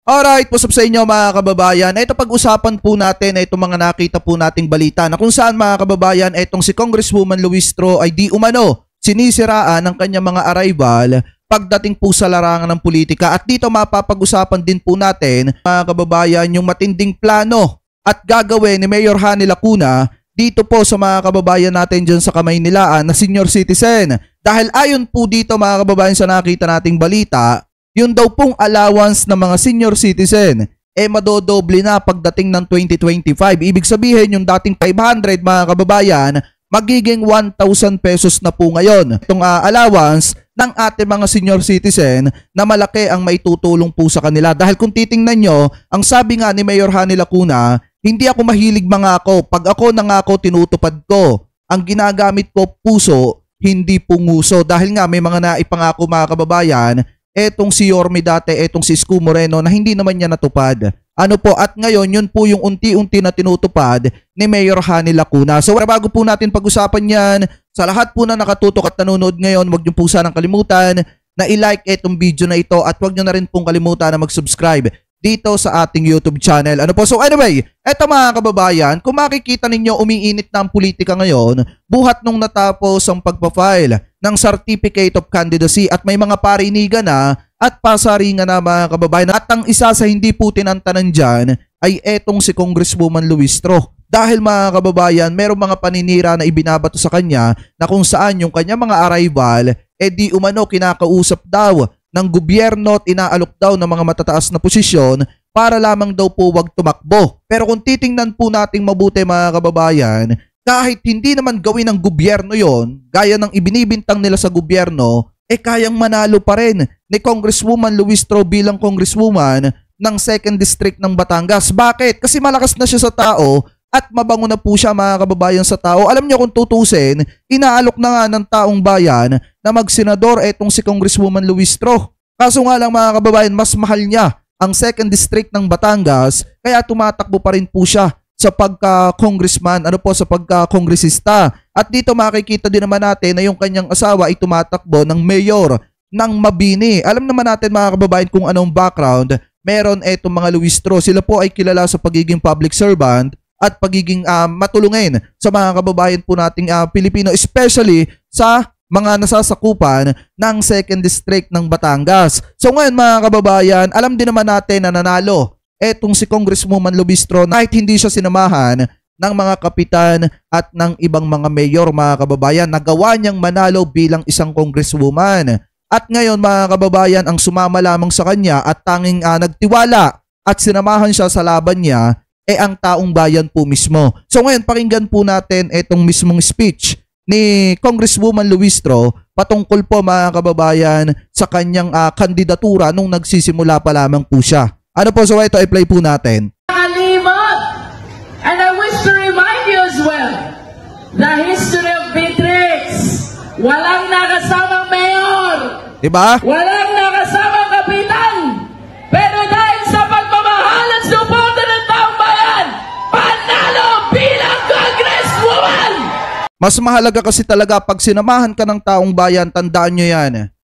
Alright, what's up sa inyo mga kababayan? Ito pag-usapan po natin itong mga nakita po nating balita na kung saan mga kababayan itong si Congresswoman Luistro ay di umano sinisiraan ng kanyang mga arrival pagdating po sa larangan ng politika. At dito mapapag-usapan din po natin mga kababayan yung matinding plano at gagawin ni Mayor Hanny Lacuna dito po sa mga kababayan natin dyan sa Kamaynilaan na senior citizen. Dahil ayon po dito mga kababayan sa nakita nating balita, yun daw pong allowance ng mga senior citizen madodoble na pagdating ng 2025. Ibig sabihin yung dating 500 mga kababayan, magiging 1,000 pesos na po ngayon. Itong allowance ng ating mga senior citizen na malaki ang maitutulong po sa kanila. Dahil kung titingnan nyo, ang sabi nga ni Mayor Hanny Lacuna, hindi ako mahilig mangako. Pag ako nangako, tinutupad ko. Ang ginagamit ko puso, hindi punguso. Dahil nga may mga naipangako mga kababayan, etong si Yorme dati, etong si Isko Moreno na hindi naman niya natupad. Ano po, at ngayon yun po yung unti-unti na tinutupad ni Mayor Hanny Lacuna. So bago po natin pag-usapan yan, sa lahat po na nakatutok at nanonood ngayon, huwag niyo po sanang kalimutan na i-like etong video na ito at huwag niyo na rin pong kalimutan na mag-subscribe dito sa ating YouTube channel. Ano po? So anyway, eto mga kababayan, kung makikita ninyo umiinit na ang politika ngayon, buhat nung natapos ang pagpa-file ng Certificate of Candidacy at may mga parinigan na at pasaringan na mga kababayan. At ang isa sa hindi po tinantanan dyan ay etong si Congresswoman Luistro. Dahil mga kababayan, merong mga paninira na ibinabato sa kanya na kung saan yung kanya mga arrival, di umano kinakausap daw ng gobyerno at inaalok daw ng mga matataas na posisyon para lamang daw po wag tumakbo. Pero kung titingnan po nating mabuti mga kababayan, kahit hindi naman gawin ng gobyerno yon, gaya ng ibinibintang nila sa gobyerno, kayang manalo pa rin ni Congresswoman Luistro bilang Congresswoman ng 2nd District ng Batangas. Bakit? Kasi malakas na siya sa tao at mabango na po siya mga kababayan sa tao. Alam niyo kung tutusin, inaalok na nga ng taong bayan na magsenador etong si Congresswoman Luistro. Kaso nga lang mga kababayan, mas mahal niya ang 2nd District ng Batangas kaya tumatakbo pa rin po siya sa pagka-congressman, sa pagka-kongresista. At dito makikita din naman natin na yung kanyang asawa ay tumatakbo ng mayor ng Mabini. Alam naman natin mga kababayan kung anong background meron etong mga Luistro. Sila po ay kilala sa pagiging public servant at pagiging matulungin sa mga kababayan po nating Pilipino, especially sa mga nasasakupan ng 2nd District ng Batangas. So ngayon mga kababayan, alam din naman natin na nanalo etong si Congresswoman Luistro kahit hindi siya sinamahan ng mga kapitan at ng ibang mga mayor mga kababayan. Nagawa niyang manalo bilang isang congresswoman. At ngayon mga kababayan, ang sumama lamang sa kanya at tanging nagtiwala at sinamahan siya sa laban niya ang taong bayan po mismo. So ngayon pakinggan po natin itong mismong speech ni Congresswoman Luistro patungkol po mga kababayan sa kanyang kandidatura nung nagsisimula pa lamang po siya. Ano po, so ito i-play po natin. And I wish to remind you as well, the history of Beatrix, walang nakasamang mayor, diba? Walang nakasamang kapitan, pero dahil sa pagmamahal at suporta ng taong bayan, panalo bilang Congresswoman! Mas mahalaga kasi talaga pag sinamahan ka ng taong bayan, tandaan nyo yan.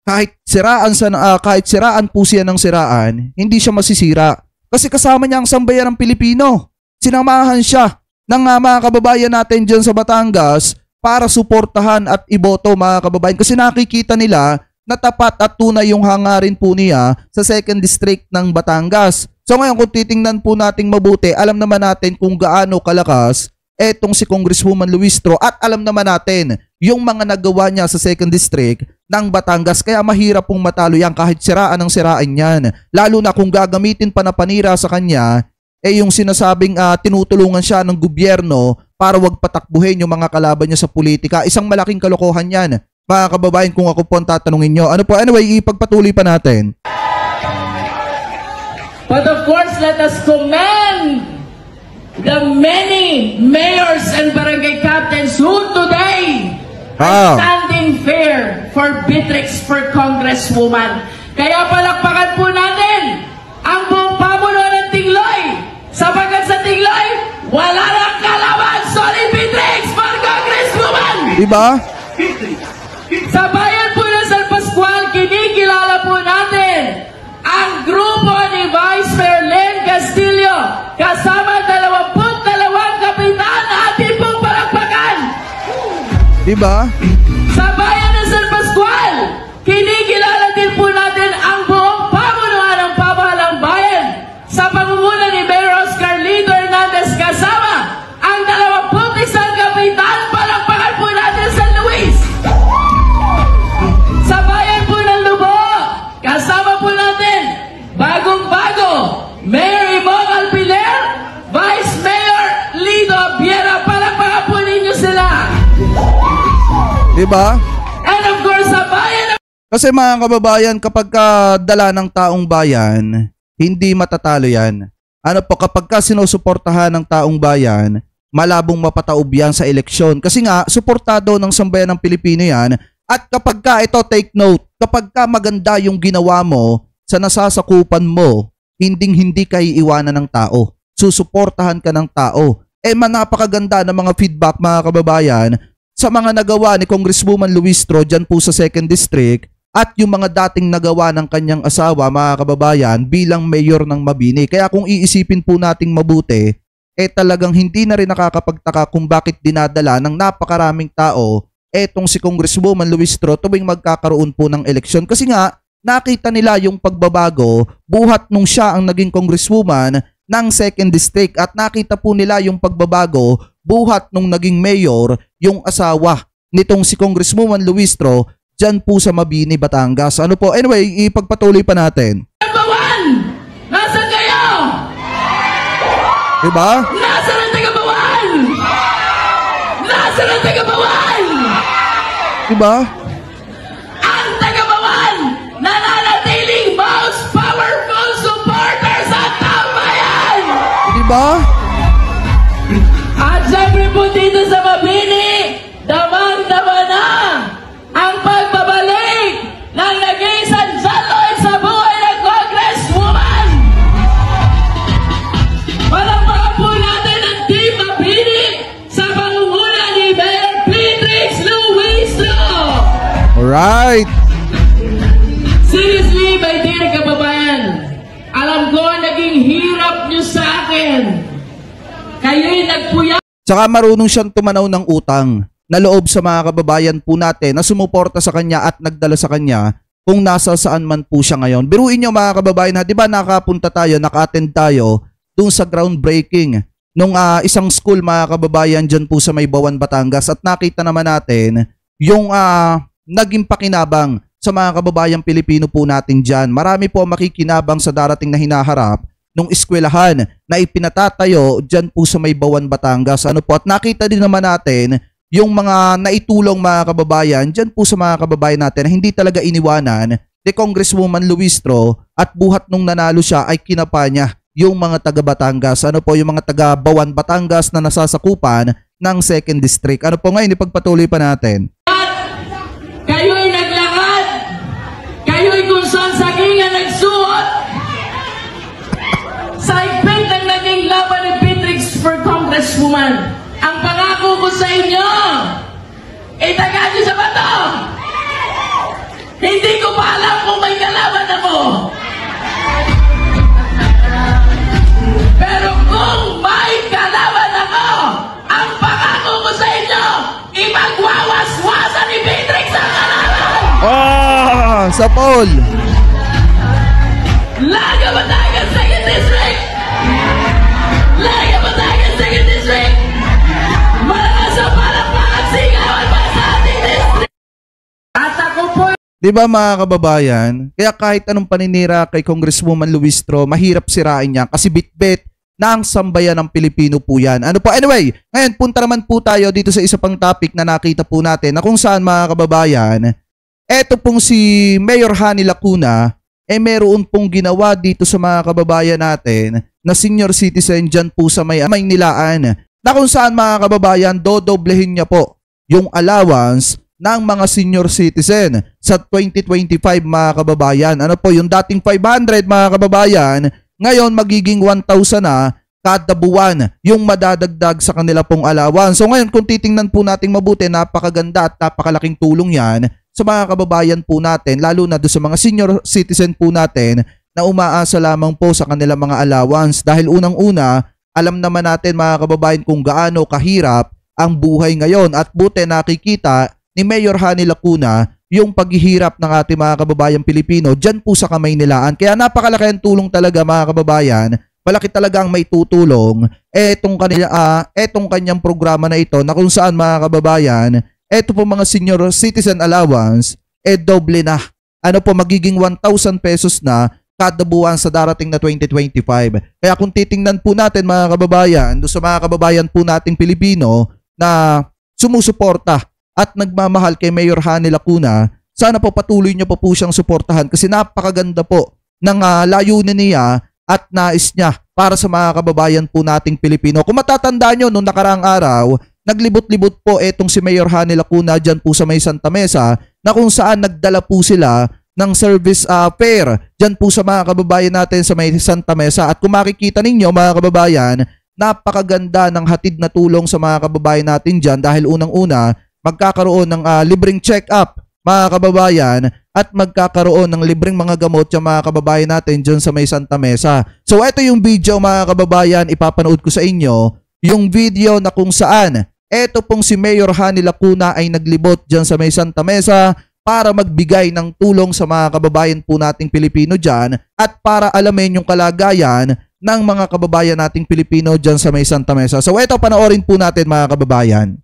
Kahit siraan po siya ng siraan, hindi siya masisira. Kasi kasama niya ang sambayan ng Pilipino. Sinamahan siya ng mga kababayan natin dyan sa Batangas para suportahan at iboto mga kababayan. Kasi nakikita nila na tapat at tunay yung hangarin po niya sa 2nd District ng Batangas. So ngayon kung titingnan po nating mabuti, alam naman natin kung gaano kalakas etong si Congresswoman Luistro at alam naman natin yung mga nagawa niya sa 2nd District ng Batangas. Kaya mahirap pong matalo yan kahit siraan ang siraan yan. Lalo na kung gagamitin pa na panira sa kanya yung sinasabing tinutulungan siya ng gobyerno para wag patakbuhin yung mga kalaban niya sa politika. Isang malaking kalokohan yan mga kababayan kung ako po ang tatanungin nyo. Ano po? Anyway, ipagpatuloy pa natin. But of course, let us commend the many mayors and barangay captains who today are standing fair for Beatrix for Congresswoman. Kaya palakpakan po natin ang buong pamuno ng Tingloy sapagkat sa Tingloy wala nang kalaban, sorry Beatrix for Congresswoman! Diba? Sa bayan po ng San Pascual, kinikilala po natin ang grupo ni Vice Diba? Sa bayan ng San Pascual, kinikilala din po natin ang buong pamunuan ng pamahalang bayan sa pangunguna ni Mayor Oscar Lito Hernandez kasama ang 21 kapitan. Palakpakan po natin San Luis. Sa bayan po ng Lubo, kasama po natin bagong-bago Mayor Imong Alpiler, Vice Mayor Lito Biera. Palakpakan po ninyo sila. Diba? And of course, sa bayan ng Kasi mga kababayan, kapag dala ng taong bayan, hindi matatalo yan. Ano po, kapag sinusuportahan ng taong bayan, malabong mapataob yan sa eleksyon. Kasi nga, suportado ng sambayan ng Pilipino yan. At kapag ito, take note, kapag maganda yung ginawa mo sa nasasakupan mo, hindi ka iiwanan ng tao. Susuportahan ka ng tao. Napakaganda ng mga feedback mga kababayan sa mga nagawa ni Congresswoman Luistro dyan po sa 2nd District at yung mga dating nagawa ng kanyang asawa mga kababayan bilang mayor ng Mabini. Kaya kung iisipin po nating mabuti, talagang hindi na rin nakakapagtaka kung bakit dinadala ng napakaraming tao etong si Congresswoman Luistro tuwing magkakaroon po ng eleksyon. Kasi nga, nakita nila yung pagbabago buhat nung siya ang naging Congresswoman ng 2nd District at nakita po nila yung pagbabago buhat nung naging mayor yung asawa nitong si Congresswoman Luistro dyan po sa Mabini, Batangas. Ano po? Anyway, ipagpatuloy pa natin. Number 1! Nasaan kayo? Diba? Nasaan ang taga-Bawan? Nasaan ang taga-Bawan? Diba? Ang taga-Bawan nananatiling most powerful supporter sa tambayan! Diba? At syempre po dito sa Mabini, damang-dama na ang pagbabalik ng naging San John Lloyd sa buhay ng Congresswoman! Palakpakan po natin ang Team Mabini sa pangunguna ni Mayor Beatrix Luistro! Alright. Seriously, my dear kababayan, alam ko naging hirap nyo sa akin. Kayo'y nagpuya. Tsaka marunong siyang tumanaw ng utang na loob sa mga kababayan po natin na sumuporta sa kanya at nagdala sa kanya kung nasa saan man po siya ngayon. Biruin nyo mga kababayan, di ba nakapunta tayo, naka-attend tayo dun sa groundbreaking nung isang school mga kababayan dyan po sa Maybawan, Batangas at nakita naman natin yung naging pakinabang sa mga kababayang Pilipino po natin dyan. Marami po makikinabang sa darating na hinaharap nung eskwelahan na ipinatatayo dyan po sa Maybawan, Batangas. Ano po? At nakita din naman natin yung mga naitulong mga kababayan dyan po sa mga kababayan natin na hindi talaga iniwanan ni Congresswoman Luistro at buhat nung nanalo siya ay kinapa niya yung mga taga Batangas. Ano po? Yung mga taga Bawan, Batangas na nasasakupan ng 2nd District. Ano po ngayon? Ipagpatuloy pa natin. Kayo'y naglakad. Kayo'y kung saan sagingan nagsuot. Sa higpit ng naging laban ni Beatrix for Congresswoman, ang pangako ko sa inyo, itaga niyo sa bato. Hindi ko pa alam kung may kalaban ako. Pero kung may kalaban ako, ang pangako ko sa inyo, ipagwawaswasan ni Beatrix ang kalaban. Sa Paul. Laga Batangas 2nd District! Laga Batangas 2nd District! Malakas ang palakpakan, sigawan pa sa ating district! At ako po... Diba mga kababayan? Kaya kahit anong paninira kay Congresswoman Luistro, mahirap sirain niya kasi bitbit na ang sambayan ng Pilipino po yan. Ano po? Anyway, ngayon punta naman po tayo dito sa isa pang topic na nakita po natin na kung saan mga kababayan, eto pong si Mayor Hani Lacuna, meron pong ginawa dito sa mga kababayan natin na senior citizen dyan po sa Maynilaan na kung saan mga kababayan dodoblehin niya po yung allowance ng mga senior citizen sa 2025 mga kababayan. Ano po yung dating 500 mga kababayan, ngayon magiging 1,000 na kada buwan yung madadagdag sa kanila pong allowance. So ngayon kung titingnan po natin mabuti, napakaganda at napakalaking tulong yan sa mga kababayan po natin, lalo na doon sa mga senior citizen po natin na umaasa lamang po sa kanilang mga allowance. Dahil unang-una, alam naman natin mga kababayan kung gaano kahirap ang buhay ngayon. At buti nakikita ni Mayor Hani Lacuna yung paghihirap ng ating mga kababayang Pilipino dyan po sa Kamaynilaan. Kaya napakalaki ang tulong talaga mga kababayan. Malaki talaga ang may tutulong etong kanyang programa na ito na kung saan mga kababayan, eto po mga senior citizen allowance, doble na. Ano po, magiging 1,000 pesos na kada buwan sa darating na 2025. Kaya kung titingnan po natin mga kababayan, doon sa mga kababayan po nating Pilipino na sumusuporta at nagmamahal kay Mayor Hani Lacuna, sana po patuloy niyo po siyang suportahan kasi napakaganda po ng layunin niya at nais niya para sa mga kababayan po nating Pilipino. Kung matatandaan nyo, noong nakaraang araw, naglibot-libot po etong si Mayor Hani Lacuna dyan po sa may Santa Mesa na kung saan nagdala po sila ng service fair dyan po sa mga kababayan natin sa may Santa Mesa. At kung makikita ninyo mga kababayan, napakaganda ng hatid na tulong sa mga kababayan natin dyan dahil unang-una, magkakaroon ng libreng check-up mga kababayan at magkakaroon ng libreng mga gamot yung mga kababayan natin dyan sa may Santa Mesa. So ito yung video mga kababayan, ipapanood ko sa inyo yung video na kung saan eto pong si Mayor Hani Lacuna ay naglibot dyan sa may Santa Mesa para magbigay ng tulong sa mga kababayan po nating Pilipino dyan at para alamin yung kalagayan ng mga kababayan nating Pilipino dyan sa may Santa Mesa. So ito, panoorin po natin mga kababayan.